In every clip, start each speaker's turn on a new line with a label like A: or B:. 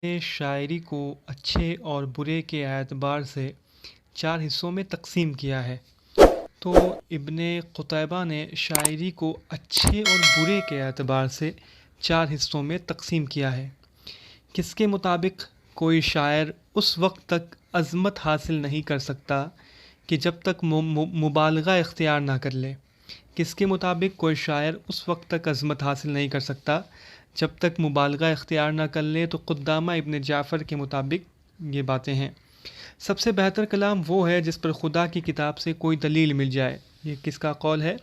A: نے شاعری کو اچھے اور برے کے اعتبار سے 4 حصوں میں تقسیم کیا ہے۔ تو ابن قتیبہ نے شاعری کو اچھے اور برے کے اعتبار سے 4 حصوں میں تقسیم کیا ہے۔ کس کے مطابق کوئی شاعر اس وقت تک عظمت حاصل نہیں کر سکتا کہ جب تک مبالغہ اختیار نہ کر لے۔ کس کے مطابق کوئی شاعر اس وقت تک عظمت حاصل نہیں کر سکتا جب تک مبالغہ اختیار نہ کر لے۔ تو قدامہ ابن جعفر کے مطابق یہ باتیں ہیں۔ سب سے بہتر کلام وہ ہے جس پر خدا کی کتاب سے کوئی دلیل مل جائے۔ یہ کس کا قول ہے؟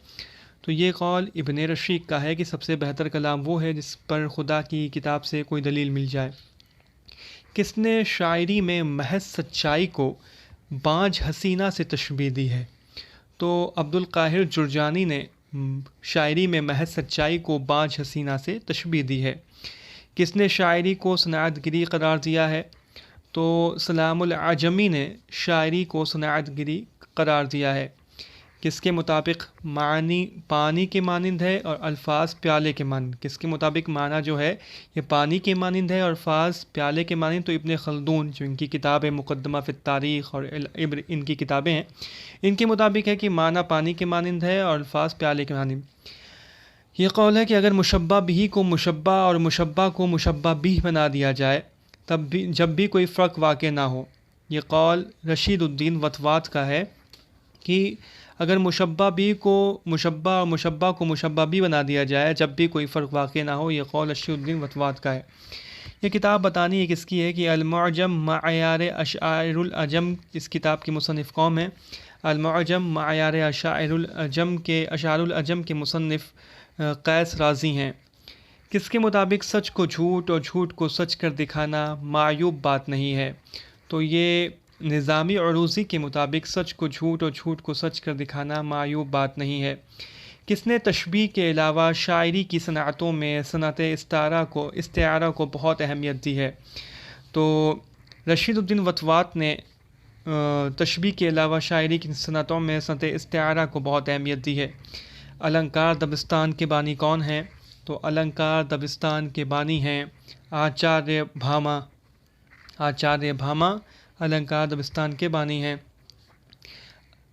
A: تو یہ قول ابن رشید کا ہے کہ سب سے بہتر کلام وہ ہے جس پر خدا کی کتاب سے کوئی دلیل مل جائے۔ کس نے شاعری میں محض سچائی کو بانجھ حسینہ سے تشبیہ دی ہے؟ تو عبد القاہر جرجانی نے شاعری میں محض سچائی کو بانجھ حسینہ سے تشبیہ دی ہے۔ کس نے شاعری کو صنعت گری قرار دیا ہے؟ تو سلام العجمی نے شاعری کو صنعت گری قرار دیا ہے۔ کس کے مطابق معنی پانی کے مانند ہے اور الفاظ پیالے کے مانند؟ کس کے مطابق معنی جو ہے یہ پانی کے مانند ہے اور الفاظ پیالے کے مانند؟ تو ابن خلدون جو ان کی کتاب ہے مقدمہ فی التاریخ اور ان کی کتابیں ہیں، ان کے مطابق ہے کہ معنی پانی کے مانند ہے اور الفاظ پیالے کے مانند۔ یہ قول ہے کہ اگر مشبہ بھی کو مشبہ اور مشبہ کو مشبہ بھی بنا دیا جائے تب بھی جب بھی کوئی فرق واقع نہ ہو۔ یہ قول رشید الدین وطوات کا ہے کہ اگر مشبہ بھی کو مشبہ اور مشبہ کو مشبہ بھی بنا دیا جائے جب بھی کوئی فرق واقع نہ ہو۔ یہ قول رشید الدین وطوات کا ہے۔ یہ کتاب بتانی ہے کس کی ہے کہ المعجم معیار اشعار العجم اس کتاب کی مصنف کون ہیں؟ المعجم معیار اشعار العجم کے مصنف قیس رازی ہیں۔ کس کے مطابق سچ کو جھوٹ اور جھوٹ کو سچ کر دکھانا معیوب بات نہیں ہے؟ تو یہ نظامی عروضی کے مطابق سچ کو جھوٹ اور جھوٹ کو سچ کر دکھانا معیوب بات نہیں ہے۔ کس نے تشبیہ کے علاوہ شاعری کی صنعتوں میں صنعت استعارہ کو بہت اہمیت دی ہے؟ تو رشید الدین وطوات نے تشبیہ کے علاوہ شاعری کی صنعتوں میں صنعت استعارہ کو بہت اہمیت دی ہے۔ النکار دبستان کے بانی کون ہیں؟ تو النکار دبستان کے بانی ہیں آچاریہ بھاما النکار دبستان کے بانی ہیں۔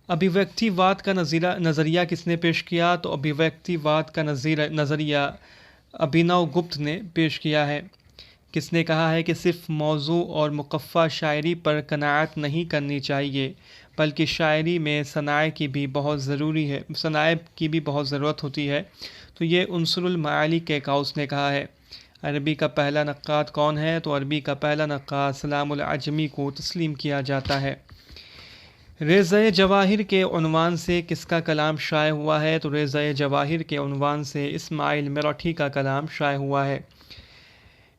A: ابھیویکتی واد کا نظریہ کس نے پیش کیا؟ تو ابھیویکتی واد کا نظریہ ابھینو گپت نے پیش کیا ہے۔ کس نے کہا ہے کہ صرف موضوع اور مقفع شاعری پر قناعت نہیں کرنی چاہیے بلکہ شاعری میں صنائع کی بھی بہت ضرورت ہوتی ہے؟ تو یہ عنصر المعالی کے قوس نے کہا ہے۔ عربی کا پہلا نقاد کون ہے؟ تو عربی کا پہلا نقاد سلام العجمی کو تسلیم کیا جاتا ہے۔ ریزہ جواہر کے عنوان سے کس کا کلام شائع ہوا ہے؟ تو ریزہ جواہر کے عنوان سے اسماعیل میرٹھی کا کلام شائع ہوا ہے۔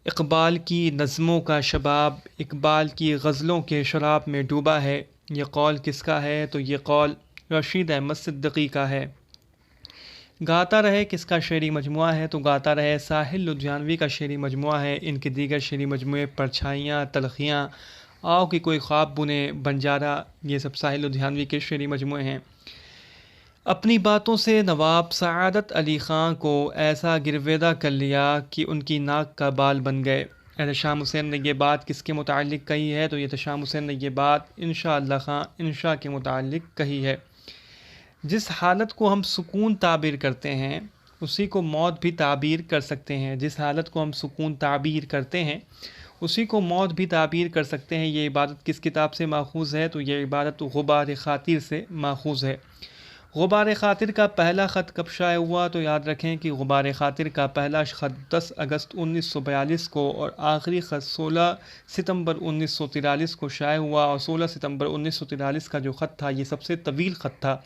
A: اقبال کی نظموں کا شباب اقبال کی غزلوں کے شراب میں ڈوبا ہے۔ یہ قول کس کا ہے؟ تو یہ قول رشید احمد صدیقی کا ہے۔ گاتا رہے کس کا شعری مجموعہ ہے؟ تو گاتا رہے ساحل لدھیانوی کا شعری مجموعہ ہے۔ ان کے دیگر شعری مجموعے پرچھائیاں، تلخیاں، آؤ کہ کوئی خواب بنے، بنجارہ، یہ سب ساحل لدھیانوی کے شعری مجموعے ہیں۔ اپنی باتوں سے نواب سعادت علی خان کو ایسا گرویدہ کر لیا کہ ان کی ناک کا بال بن گئے۔ احتشام حسین نے یہ بات کس کے متعلق کہی ہے؟ تو احتشام حسین نے یہ بات انشاء اللہ خان انشاء کے متعلق کہی ہے۔ جس حالت کو ہم سکون تعبیر کرتے ہیں اسی کو موت بھی تعبیر کر سکتے ہیں۔ جس حالت کو ہم سکون تعبیر کرتے ہیں اسی کو موت بھی تعبیر کر سکتے ہیں۔ یہ عبارت کس کتاب سے ماخوذ ہے؟ تو یہ عبارت غبار خاطر سے ماخوذ ہے۔ غبار خاطر کا پہلا خط کب شائع ہوا؟ تو یاد رکھیں کہ غبار خاطر کا پہلا خط 10 اگست 1942 کو اور آخری خط 16 ستمبر 1943 کو شائع ہوا، اور 16 ستمبر 1943 کا جو خط تھا یہ سب سے طویل خط تھا،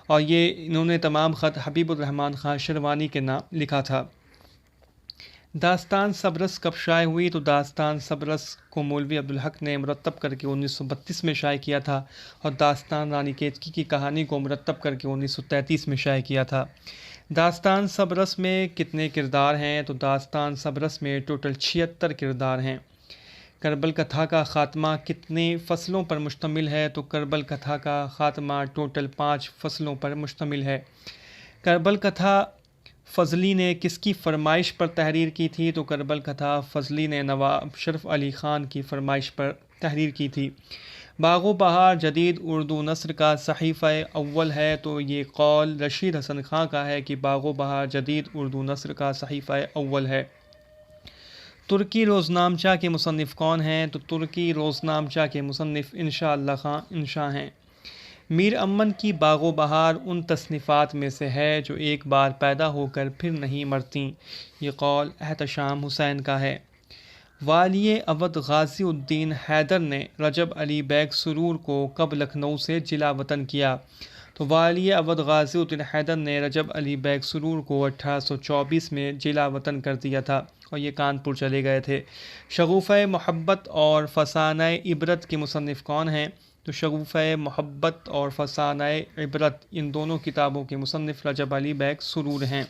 A: اور یہ انہوں نے تمام خط حبیب الرحمن خان شروانی کے نام لکھا تھا۔ داستان صبرس کب شائع ہوئی؟ تو داستان صبرس کو مولوی عبدالحق نے مرتب کر کے 1932 میں شائع کیا تھا، اور داستان رانی کیتکی کی کہانی کو مرتب کر کے 1933 میں شائع کیا تھا۔ داستان صبرس میں کتنے کردار ہیں؟ تو داستان صبرس میں ٹوٹل 76 کردار ہیں۔ کربل کتھا کا خاتمہ کتنے فصلوں پر مشتمل ہے؟ تو کربل کتھا کا خاتمہ ٹوٹل 5 فصلوں پر مشتمل ہے۔ کربل کتھا فضلی نے کس کی فرمائش پر تحریر کی تھی؟ تو کربل کا تھا، فضلی نے نواب شرف علی خان کی فرمائش پر تحریر کی تھی۔ باغ و بہار جدید اردو نثر کا صحیفہ اول ہے، تو یہ قول رشید حسن خان کا ہے کہ باغ و بہار جدید اردو نثر کا صحیفہ اول ہے۔ ترکی روزنامچہ کے مصنف کون ہیں؟ تو ترکی روزنامچہ کے مصنف انشاء اللہ خان انشاء ہیں۔ میر امن کی باغ و بہار ان تصنیفات میں سے ہے جو ایک بار پیدا ہو کر پھر نہیں مرتیں، یہ قول احتشام حسین کا ہے۔ والی اودھ غازی الدین حیدر نے رجب علی بیگ سرور کو کب لکھنؤ سے جلا وطن کیا؟ تو والی اودھ غازی الدین حیدر نے رجب علی بیگ سرور کو 1824 میں جلا وطن کر دیا تھا اور یہ کانپور چلے گئے تھے۔ شگوفہ محبت اور فسانہ عبرت کے مصنف کون ہیں؟ تو شگوفہ محبت اور فسانہ عبرت ان دونوں کتابوں کے مصنف رجب علی بیگ سرور ہیں۔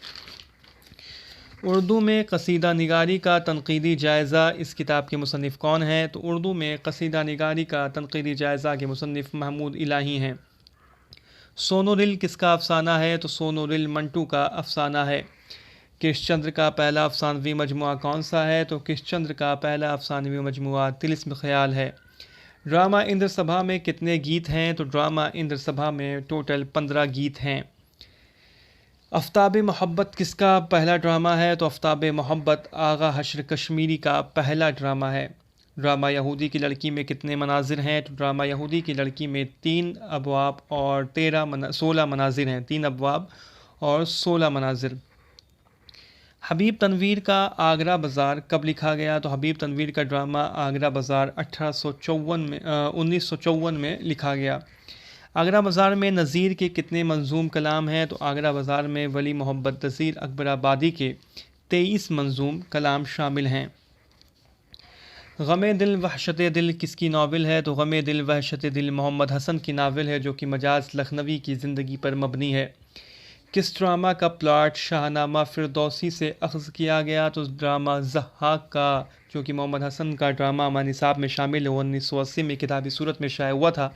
A: اردو میں قصیدہ نگاری کا تنقیدی جائزہ اس کتاب کے مصنف کون ہیں؟ تو اردو میں قصیدہ نگاری کا تنقیدی جائزہ کے مصنف محمود الہی ہیں۔ سونو رل کس کا افسانہ ہے؟ تو سونو رل منٹو کا افسانہ ہے۔ کش چندر کا پہلا افسانوی مجموعہ کون سا ہے؟ تو کش چندر کا پہلا افسانوی مجموعہ طلسم خیال ہے۔ ڈرامہ اندر سبھا میں کتنے گیت ہیں؟ تو ڈرامہ اندر سبھا میں ٹوٹل 15 گیت ہیں۔ آفتاب محبت کس کا پہلا ڈرامہ ہے؟ تو آفتاب محبت آغا حشر کشمیری کا پہلا ڈرامہ ہے۔ ڈرامہ یہودی کی لڑکی میں کتنے مناظر ہیں؟ تو ڈرامہ یہودی کی لڑکی میں 3 ابواب اور 16 مناظر ہیں، 3 ابواب اور 16 مناظر۔ حبیب تنویر کا آگرہ بازار کب لکھا گیا؟ تو حبیب تنویر کا ڈرامہ آگرہ بازار 1954 میں لکھا گیا۔ آگرہ بازار میں نظیر کے کتنے منظوم کلام ہیں؟ تو آگرہ بازار میں ولی محمد نظیر اکبر آبادی کے 23 منظوم کلام شامل ہیں۔ غم دل وحشت دل کس کی ناول ہے؟ تو غم دل وحشت دل محمد حسن کی ناول ہے جو کہ مجاز لکھنوی کی زندگی پر مبنی ہے۔ کس ڈرامہ کا پلاٹ شاہ نامہ فردوسی سے اخذ کیا گیا؟ تو ڈرامہ ضحاک کا، جو کہ محمد حسن کا ڈرامہ اما نصاب میں شامل ہے، 1980 میں کتابی صورت میں شائع ہوا تھا،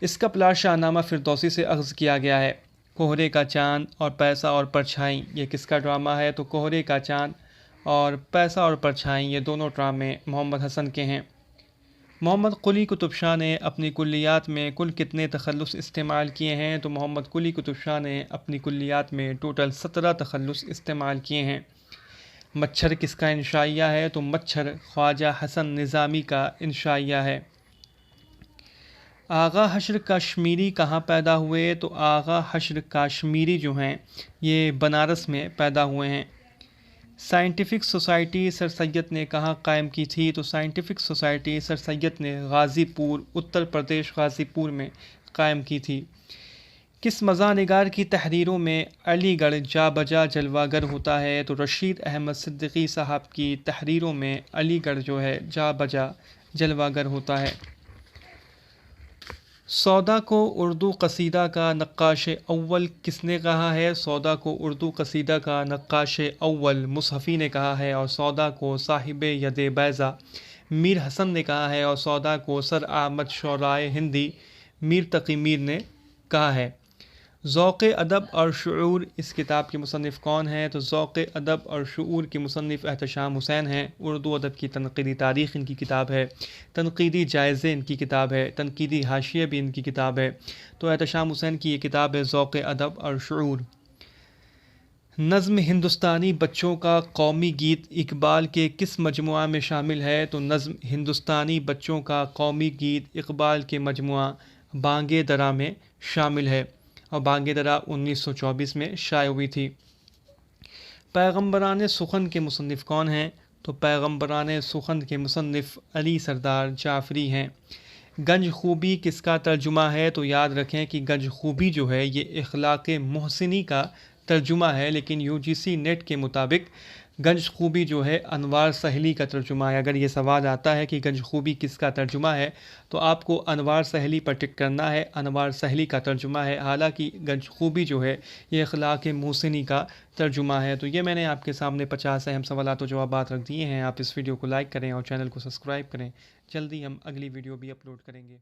A: اس کا پلاٹ شاہ نامہ فردوسی سے اخذ کیا گیا ہے۔ کوہرے کا چاند اور پیسہ اور پرچھائیں یہ کس کا ڈرامہ ہے؟ تو کوہرے کا چاند اور پیسہ اور پرچھائیں یہ دونوں ڈرامے محمد حسن کے ہیں۔ محمد قلی قطب شاہ نے اپنی کلیات میں کل کتنے تخلص استعمال کیے ہیں؟ تو محمد قلی قطب شاہ نے اپنی کلیات میں ٹوٹل 17 تخلص استعمال کیے ہیں۔ مچھر کس کا انشائیہ ہے؟ تو مچھر خواجہ حسن نظامی کا انشائیہ ہے۔ آغا حشر کاشمیری کہاں پیدا ہوئے؟ تو آغا حشر کاشمیری جو ہیں یہ بنارس میں پیدا ہوئے ہیں۔ سائنٹیفک سوسائٹی سر سید نے کہاں قائم کی تھی؟ تو سائنٹیفک سوسائٹی سر سید نے غازی پور، اتر پردیش غازی پور میں قائم کی تھی۔ کس مزاح نگار کی تحریروں میں علی گڑھ جا بجا جلوہ گر ہوتا ہے؟ تو رشید احمد صدیقی صاحب کی تحریروں میں علی گڑھ جو ہے جا بجا جلوہ گر ہوتا ہے۔ سودا کو اردو قصیدہ کا نقاش اول کس نے کہا ہے؟ سودا کو اردو قصیدہ کا نقاش اول مصحفی نے کہا ہے، اور سودا کو صاحب ید بیضہ میر حسن نے کہا ہے، اور سودا کو سر احمد شعرائے ہندی میر تقی میر نے کہا ہے۔ ذوق ادب اور شعور اس کتاب کے مصنف کون ہیں؟ تو ذوق ادب اور شعور کے مصنف احتشام حسین ہیں۔ اردو ادب کی تنقیدی تاریخ ان کی کتاب ہے، تنقیدی جائزے ان کی کتاب ہے، تنقیدی حاشیے بھی ان کی کتاب ہے۔ تو احتشام حسین کی یہ کتاب ہے ذوق ادب اور شعور۔ نظم ہندوستانی بچوں کا قومی گیت اقبال کے کس مجموعہ میں شامل ہے؟ تو نظم ہندوستانی بچوں کا قومی گیت اقبال کے مجموعہ بانگے درا میں شامل ہے، اور بانگے درا 1924 میں شائع ہوئی تھی۔ پیغمبران سخن کے مصنف کون ہیں؟ تو پیغمبران سخن کے مصنف علی سردار جعفری ہیں۔ گنج خوبی کس کا ترجمہ ہے؟ تو یاد رکھیں کہ گنج خوبی جو ہے یہ اخلاق محسنی کا ترجمہ ہے، لیکن UGC نیٹ کے مطابق گنج خوبی جو ہے انوار سہیلی کا ترجمہ ہے۔ اگر یہ سوال آتا ہے کہ گنج خوبی کس کا ترجمہ ہے تو آپ کو انوار سہیلی پر ٹک کرنا ہے، انوار سہیلی کا ترجمہ ہے، حالانکہ گنج خوبی جو ہے یہ اخلاق محسنی کا ترجمہ ہے۔ تو یہ میں نے آپ کے سامنے 50 اہم سوالات و جوابات رکھ دیے ہیں۔ آپ اس ویڈیو کو لائک کریں اور چینل کو سبسکرائب کریں۔ جلدی ہم اگلی ویڈیو بھی اپلوڈ کریں گے۔